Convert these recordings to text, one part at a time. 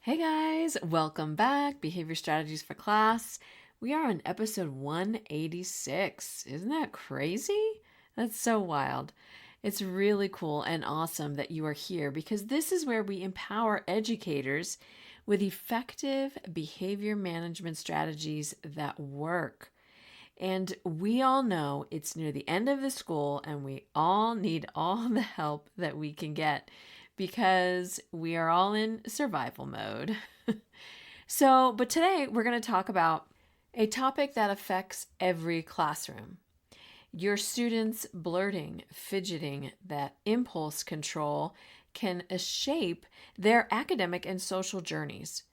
Hey guys, welcome back. Behavior Strategies for Class. We are on episode 186. Isn't that crazy? That's so wild. It's really cool and awesome that you are here because this is where we empower educators with effective behavior management strategies that work. And we all know it's near the end of the school and we all need all the help that we can get because we are all in survival mode. But today we're going to talk about a topic that affects every classroom. Your students' blurting, fidgeting, that impulse control can shape their academic and social journeys.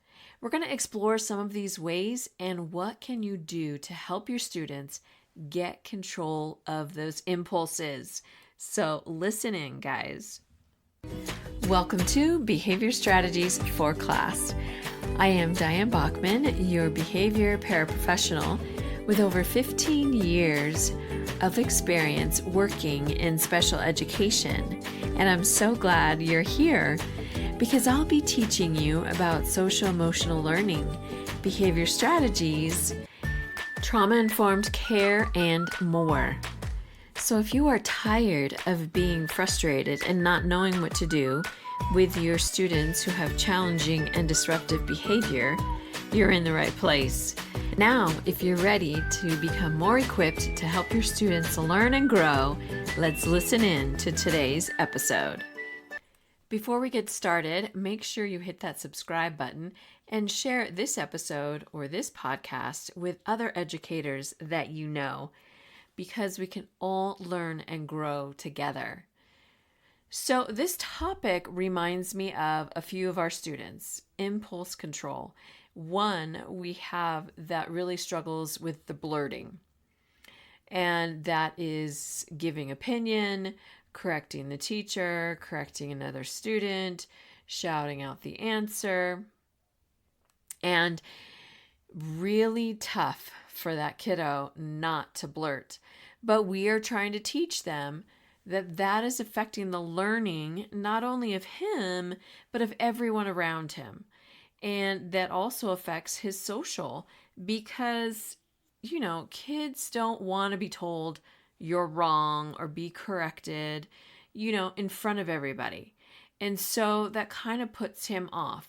We're going to explore some of these ways and what can you do to help your students get control of those impulses. So listen in, guys. Welcome to Behavior Strategies for Class. I am Diane Bachman, your behavior paraprofessional with over 15 years of experience working in special education. And I'm so glad you're here because I'll be teaching you about social emotional learning, behavior strategies, trauma-informed care, and more. So if you are tired of being frustrated and not knowing what to do with your students who have challenging and disruptive behavior, you're in the right place. Now, if you're ready to become more equipped to help your students learn and grow, let's listen in to today's episode. Before we get started, make sure you hit that subscribe button and share this episode or this podcast with other educators that you know, because we can all learn and grow together. So this topic reminds me of a few of our students, impulse control. One we have that really struggles with the blurting, and that is giving opinion, correcting the teacher, correcting another student, shouting out the answer, and really tough for that kiddo not to blurt. But we are trying to teach them that that is affecting the learning not only of him, but of everyone around him. And that also affects his social because, kids don't want to be told you're wrong or be corrected, in front of everybody. And so that kind of puts him off.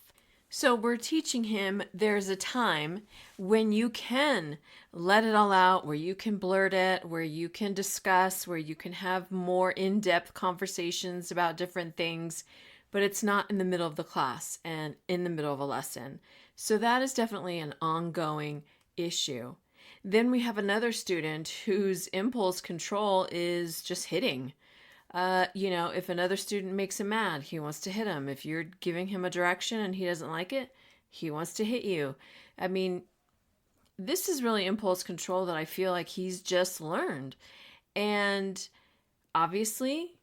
So we're teaching him there's a time when you can let it all out, where you can blurt it, where you can discuss, where you can have more in-depth conversations about different things, but it's not in the middle of the class and in the middle of a lesson. So that is definitely an ongoing issue. Then we have another student whose impulse control is just hitting. If another student makes him mad, he wants to hit him. If you're giving him a direction and he doesn't like it, he wants to hit you. I mean, this is really impulse control that I feel like he's just learned. And obviously,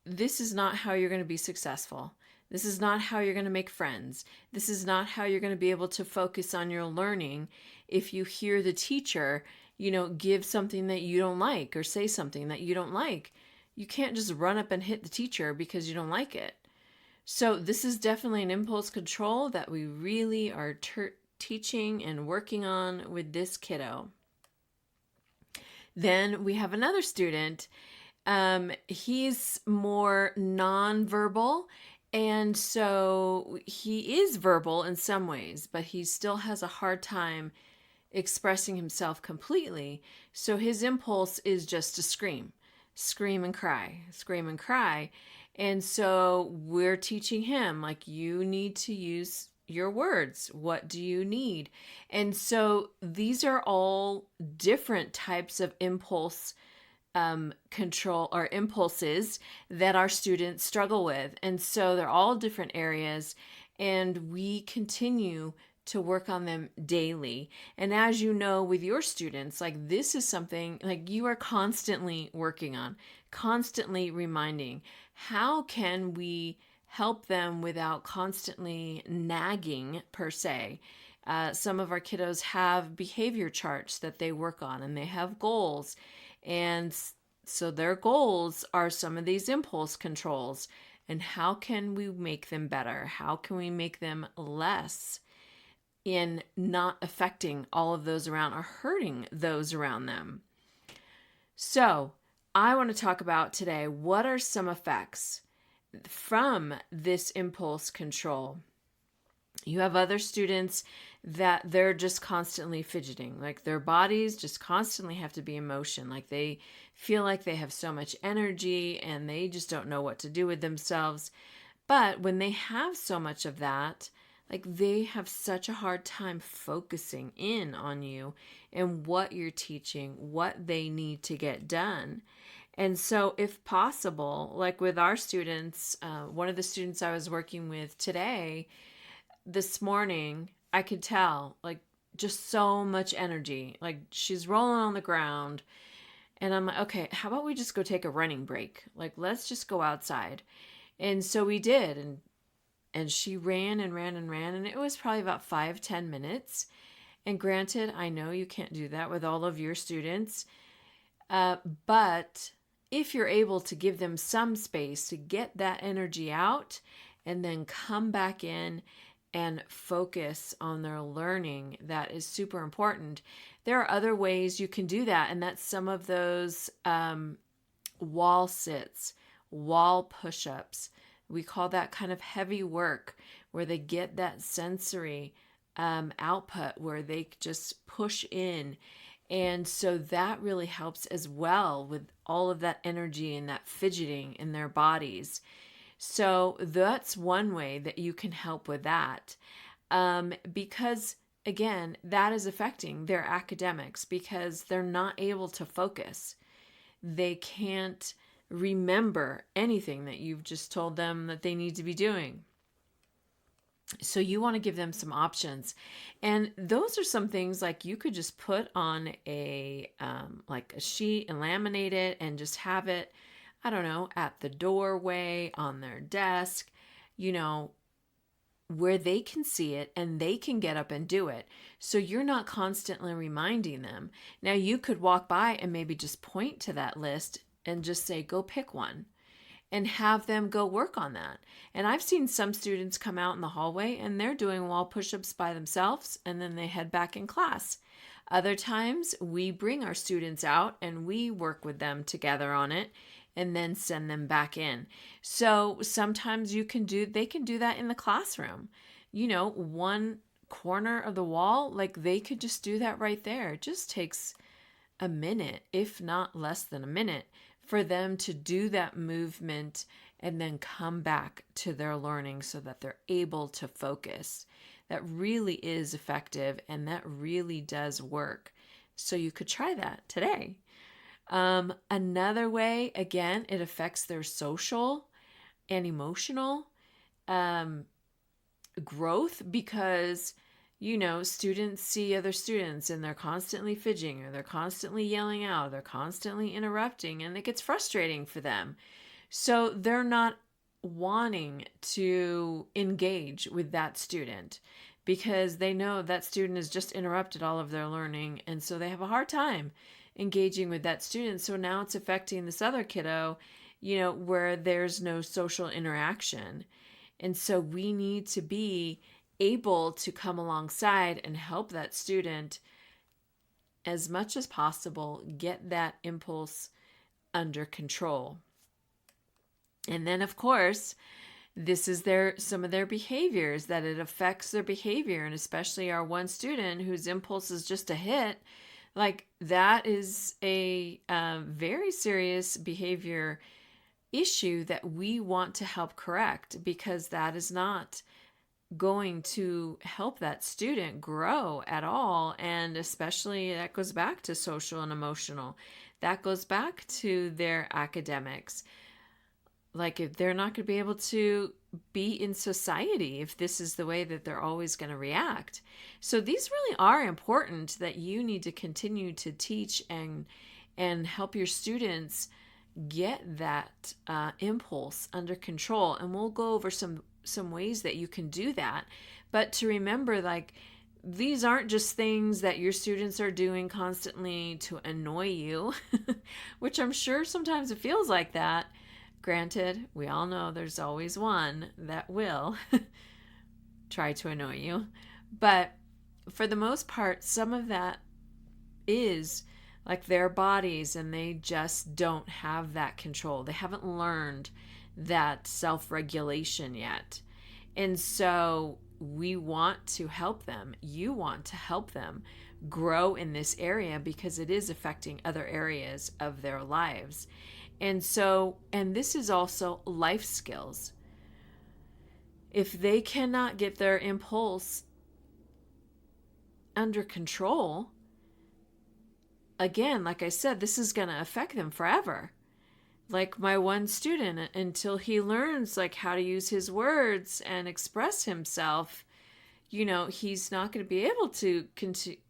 this is not how you're going to be successful. This is not how you're going to make friends. This is not how you're going to be able to focus on your learning if you hear the teacher, give something that you don't like or say something that you don't like. You can't just run up and hit the teacher because you don't like it. So this is definitely an impulse control that we really are teaching and working on with this kiddo. Then we have another student. He's more nonverbal, and so he is verbal in some ways, but he still has a hard time expressing himself completely. So his impulse is just to scream and cry, scream and cry. And so we're teaching him, you need to use your words. What do you need? And so these are all different types of impulse control or impulses that our students struggle with. And so they're all different areas, and we continue to work on them daily. And as you know, with your students, this is something you are constantly working on, constantly reminding. How can we help them without constantly nagging per se? Some of our kiddos have behavior charts that they work on, and they have goals. And so their goals are some of these impulse controls. and how can we make them better? How can we make them less in not affecting all of those around or hurting those around them? So I want to talk about today, what are some effects from this impulse control? You have other students that they're just constantly fidgeting, like their bodies just constantly have to be in motion, like they feel like they have so much energy and they just don't know what to do with themselves. But when they have so much of that, like they have such a hard time focusing in on you and what you're teaching, what they need to get done. And so if possible, like with our students, one of the students I was working with today, this morning, I could tell, like, just so much energy. Like, she's rolling on the ground. And I'm like, okay, how about we just go take a running break? Like, let's just go outside. And so we did. And she ran and ran and ran. And it was probably about 5-10 minutes. And granted, I know you can't do that with all of your students. But if you're able to give them some space to get that energy out and then come back in and focus on their learning, that is super important. There are other ways you can do that, and that's some of those wall sits, wall push-ups. We call that kind of heavy work, where they get that sensory output, where they just push in. And so that really helps as well with all of that energy and that fidgeting in their bodies. So that's one way that you can help with that. Because again, that is affecting their academics because they're not able to focus. They can't remember anything that you've just told them that they need to be doing. So you want to give them some options. And those are some things like you could just put on a sheet and laminate it and just have it, I don't know, at the doorway, on their desk, where they can see it and they can get up and do it. So you're not constantly reminding them. Now you could walk by and maybe just point to that list and just say, go pick one, and have them go work on that. And I've seen some students come out in the hallway and they're doing wall push-ups by themselves and then they head back in class. Other times we bring our students out and we work with them together on it and then send them back in. So sometimes they can do that in the classroom. One corner of the wall, like they could just do that right there. It just takes a minute, if not less than a minute, for them to do that movement and then come back to their learning so that they're able to focus. That really is effective and that really does work. So you could try that today. Another way, again, it affects their social and emotional growth because students see other students and they're constantly fidgeting or they're constantly yelling out, they're constantly interrupting, and it gets frustrating for them. So they're not wanting to engage with that student because they know that student has just interrupted all of their learning, and so they have a hard time engaging with that student. So now it's affecting this other kiddo, where there's no social interaction. And so we need to be able to come alongside and help that student as much as possible get that impulse under control. And then, of course, this is some of their behaviors, that it affects their behavior. And especially our one student whose impulse is just a hit, like that is a very serious behavior issue that we want to help correct, because that is not going to help that student grow at all. And especially that goes back to social and emotional. That goes back to their academics. Like if they're not going to be able to be in society if this is the way that they're always going to react. So these really are important, that you need to continue to teach and help your students get that impulse under control. And we'll go over some ways that you can do that. But to remember, like, these aren't just things that your students are doing constantly to annoy you, which I'm sure sometimes it feels like that. Granted, we all know there's always one that will try to annoy you. But for the most part, some of that is like their bodies, and they just don't have that control. They haven't learned that self-regulation yet. And so we want to help them. You want to help them grow in this area because it is affecting other areas of their lives. And so, and this is also life skills. If they cannot get their impulse under control, again, like I said, this is going to affect them forever. Like my one student, until he learns like how to use his words and express himself, he's not going to be able to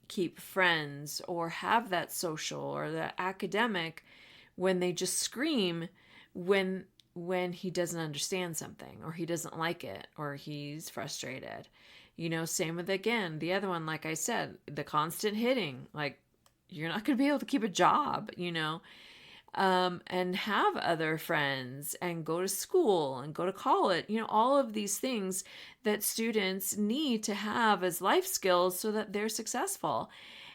keep friends or have that social or the academic when they just scream when he doesn't understand something or he doesn't like it or he's frustrated. Same with, again, the other one, like I said, the constant hitting. Like, you're not going to be able to keep a job, and have other friends and go to school and go to college, all of these things that students need to have as life skills so that they're successful.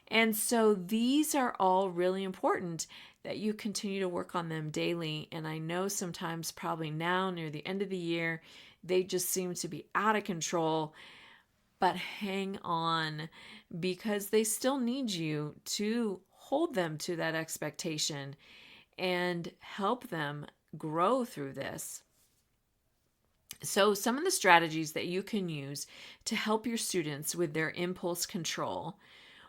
And so these are all really important that you continue to work on them daily. And I know sometimes, probably now near the end of the year, they just seem to be out of control. But hang on, because they still need you to hold them to that expectation and help them grow through this. So some of the strategies that you can use to help your students with their impulse control.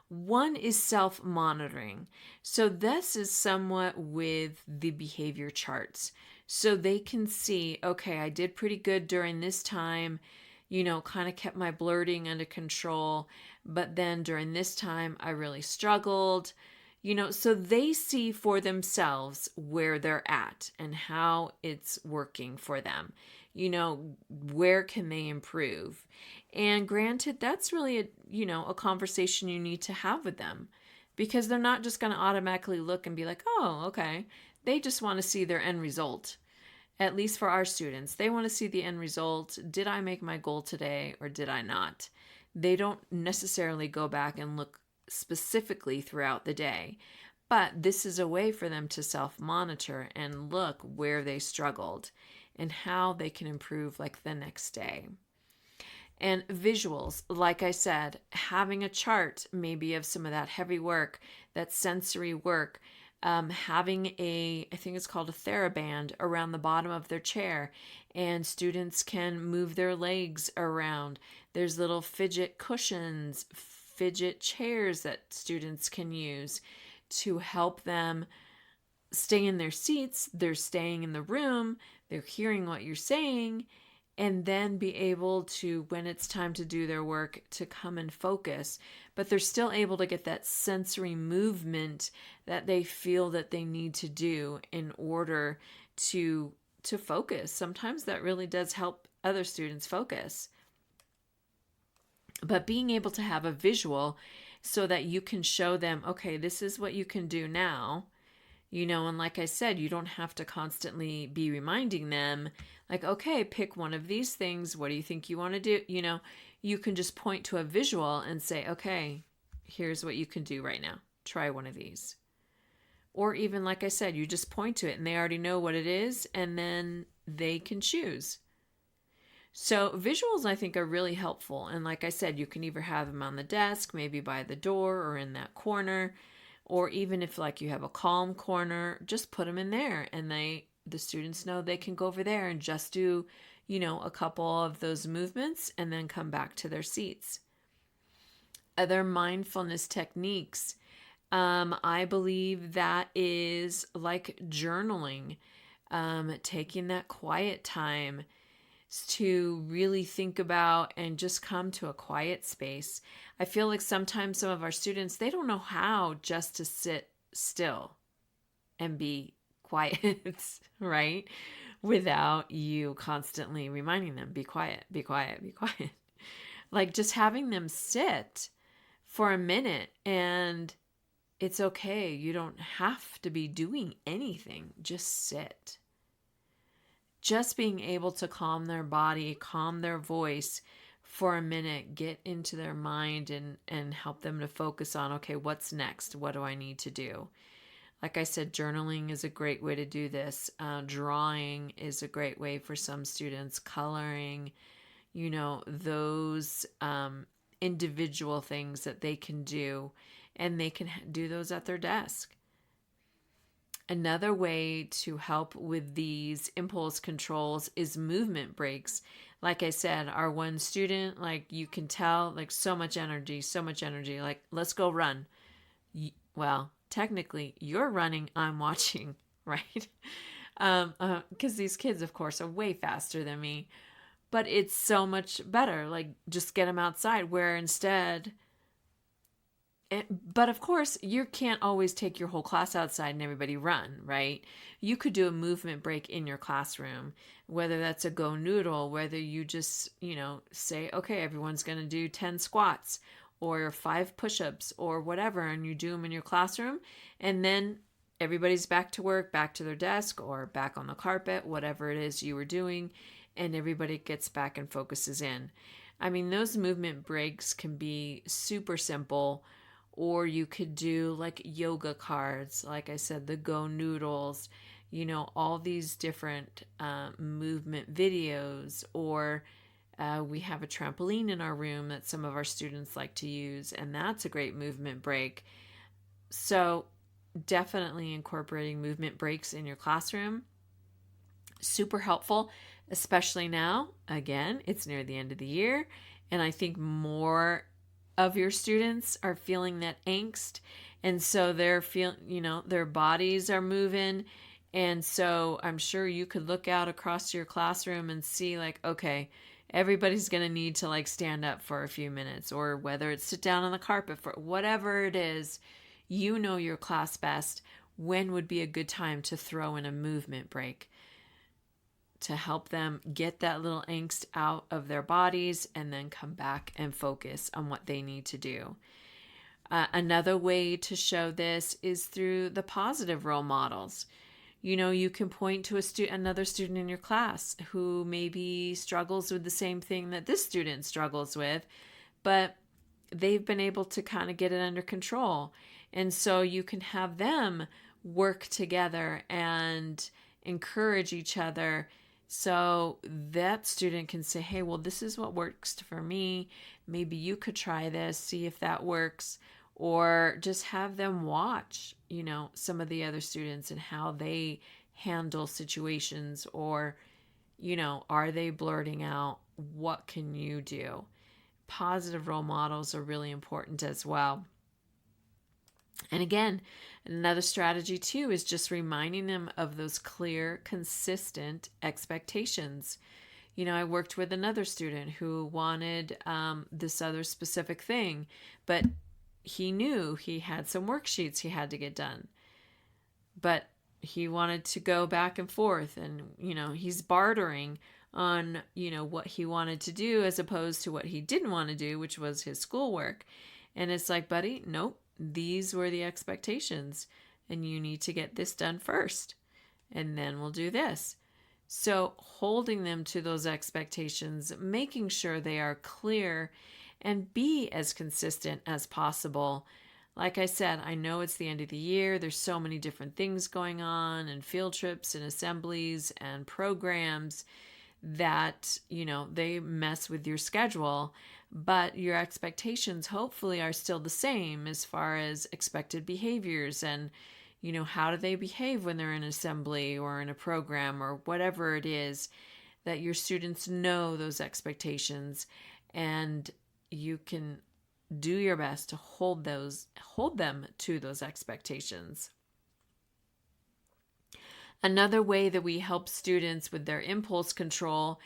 One is self-monitoring. So this is somewhat with the behavior charts. So they can see, okay, I did pretty good during this time, kind of kept my blurting under control. But then during this time, I really struggled. So they see for themselves where they're at and how it's working for them. Where can they improve? And granted, that's really a conversation you need to have with them, because they're not just going to automatically look and be like, oh, okay. They just want to see their end result. At least for our students, they want to see the end result. Did I make my goal today or did I not? They don't necessarily go back and look specifically throughout the day, but this is a way for them to self-monitor and look where they struggled and how they can improve like the next day. And visuals, like I said, having a chart maybe of some of that heavy work, that sensory work, having I think it's called a TheraBand around the bottom of their chair, and students can move their legs around. There's little fidget cushions, fidget chairs that students can use to help them stay in their seats. They're staying in the room, they're hearing what you're saying, and then be able to, when it's time to do their work, to come and focus. But they're still able to get that sensory movement that they feel that they need to do in order to focus. Sometimes that really does help other students focus. But being able to have a visual so that you can show them, okay, this is what you can do now. And like I said, you don't have to constantly be reminding them, like, okay, pick one of these things. What do you think you want to do? You can just point to a visual and say, okay, here's what you can do right now. Try one of these. Or even, like I said, you just point to it and they already know what it is, and then they can choose. So visuals, I think, are really helpful. And like I said, you can either have them on the desk, maybe by the door or in that corner, or even if like you have a calm corner, just put them in there, and the students know they can go over there and just do, a couple of those movements and then come back to their seats. Other mindfulness techniques, I believe that is like journaling, taking that quiet time to really think about and just come to a quiet space. I feel like sometimes some of our students, they don't know how just to sit still and be quiet, right? Without you constantly reminding them, be quiet, be quiet, be quiet. Like just having them sit for a minute, and it's okay. You don't have to be doing anything. Just sit. just being able to calm their body, calm their voice for a minute, get into their mind and help them to focus on, okay, what's next? What do I need to do? Like I said, journaling is a great way to do this. Drawing is a great way for some students. Coloring, those individual things that they can do, and they can do those at their desk. Another way to help with these impulse controls is movement breaks. Like I said, our one student, like you can tell, like so much energy, like let's go run. Well, technically you're running, I'm watching, right? Because these kids, of course, are way faster than me, but it's so much better. Like just get them outside, where instead, but of course, you can't always take your whole class outside and everybody run, right? You could do a movement break in your classroom, whether that's a go noodle, whether you just, say, okay, everyone's going to do 10 squats or 5 push-ups or whatever, and you do them in your classroom, and then everybody's back to work, back to their desk or back on the carpet, whatever it is you were doing, and everybody gets back and focuses in. I mean, those movement breaks can be super simple. Or you could do like yoga cards, like I said, the go noodles, all these different movement videos. Or we have a trampoline in our room that some of our students like to use, and that's a great movement break. So definitely incorporating movement breaks in your classroom. Super helpful, especially now. Again, it's near the end of the year, and I think more of your students are feeling that angst, and so they're feeling, their bodies are moving, and so I'm sure you could look out across your classroom and see like, okay, everybody's going to need to like stand up for a few minutes, or whether it's sit down on the carpet, for whatever it is, your class best, when would be a good time to throw in a movement break to help them get that little angst out of their bodies and then come back and focus on what they need to do. Another way to show this is through the positive role models. You can point to another student in your class who maybe struggles with the same thing that this student struggles with, but they've been able to kind of get it under control. And so you can have them work together and encourage each other. So that student can say, hey, well, this is what works for me. Maybe you could try this, see if that works. Or just have them watch, some of the other students and how they handle situations. Or, are they blurting out? What can you do? Positive role models are really important as well. And again, another strategy too is just reminding them of those clear, consistent expectations. I worked with another student who wanted this other specific thing, but he knew he had some worksheets he had to get done. But he wanted to go back and forth, and, he's bartering on, what he wanted to do as opposed to what he didn't want to do, which was his schoolwork. And it's like, buddy, nope. These were the expectations, and you need to get this done first, and then we'll do this. So holding them to those expectations, making sure they are clear, and be as consistent as possible. Like I said, I know it's the end of the year. There's so many different things going on, and field trips and assemblies and programs that, they mess with your schedule. But your expectations hopefully are still the same as far as expected behaviors and, how do they behave when they're in assembly or in a program or whatever it is, that your students know those expectations, and you can do your best to hold them to those expectations. Another way that we help students with their impulse control,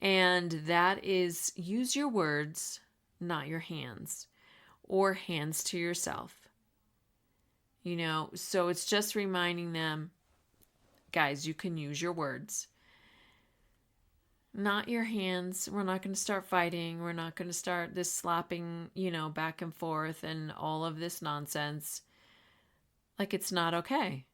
and that is use your words, not your hands, or hands to yourself. So it's just reminding them, guys, you can use your words, not your hands. We're not going to start fighting. We're not going to start this slapping, back and forth and all of this nonsense. Like, it's not okay.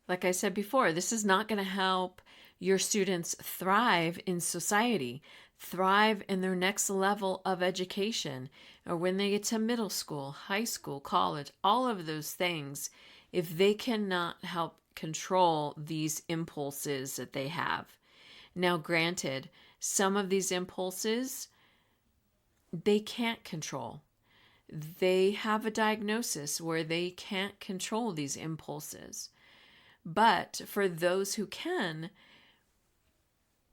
Like I said before, this is not going to help your students thrive in society, thrive in their next level of education, or when they get to middle school, high school, college, all of those things, if they cannot help control these impulses that they have. Now, granted, some of these impulses they can't control. They have a diagnosis where they can't control these impulses. But for those who can,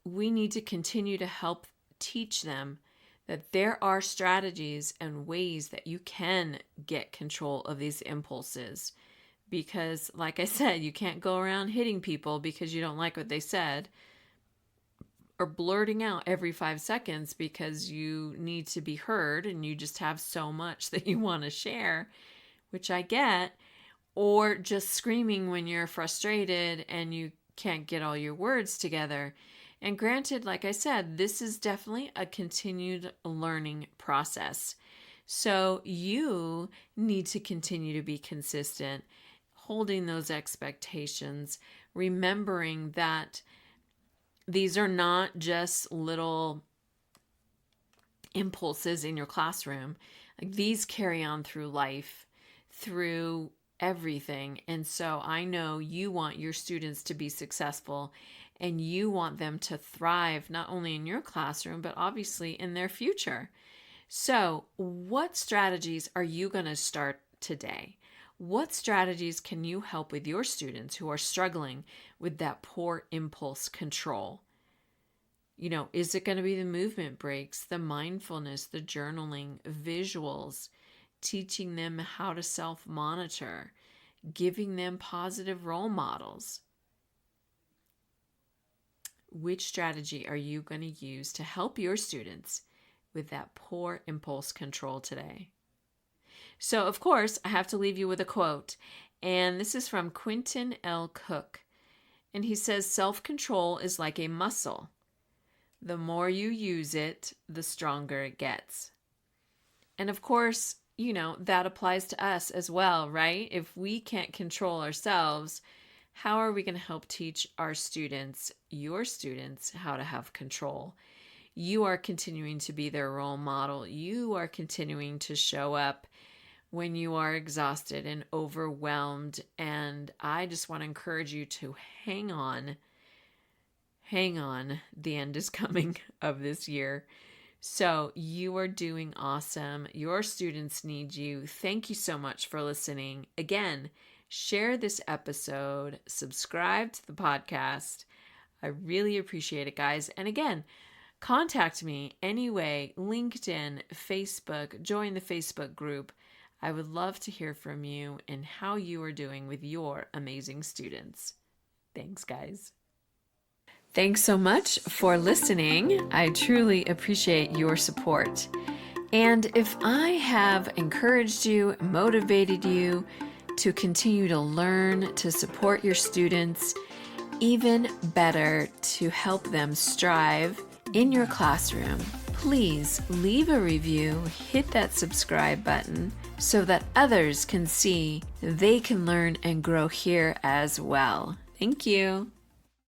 we need to continue to help teach them that there are strategies and ways that you can get control of these impulses. Because, like I said, you can't go around hitting people because you don't like what they said, or blurting out every 5 seconds because you need to be heard and you just have so much that you want to share, which I get, or just screaming when you're frustrated and you can't get all your words together. And granted, like I said, this is definitely a continued learning process. So you need to continue to be consistent, holding those expectations, remembering that these are not just little impulses in your classroom. Like, these carry on through life, through everything. And so I know you want your students to be successful and you want them to thrive, not only in your classroom, but obviously in their future. So what strategies are you going to start today? What strategies can you help with your students who are struggling with that poor impulse control? Is it going to be the movement breaks, the mindfulness, the journaling, visuals, teaching them how to self-monitor, giving them positive role models? Which strategy are you going to use to help your students with that poor impulse control today? So, of course, I have to leave you with a quote, and this is from Quentin L. Cook. And he says, self-control is like a muscle. The more you use it, the stronger it gets. And of course, that applies to us as well, right? If we can't control ourselves, how are we going to help teach our students, your students, how to have control? You are continuing to be their role model. You are continuing to show up when you are exhausted and overwhelmed. And I just want to encourage you to hang on. Hang on. The end is coming of this year. So you are doing awesome. Your students need you. Thank you so much for listening. Again, share this episode, subscribe to the podcast. I really appreciate it, guys. And again, contact me anyway, LinkedIn, Facebook, join the Facebook group. I would love to hear from you and how you are doing with your amazing students. Thanks, guys. Thanks so much for listening. I truly appreciate your support. And if I have encouraged you, motivated you to continue to learn, to support your students, even better, to help them strive in your classroom, please leave a review, hit that subscribe button so that others can see they can learn and grow here as well. Thank you.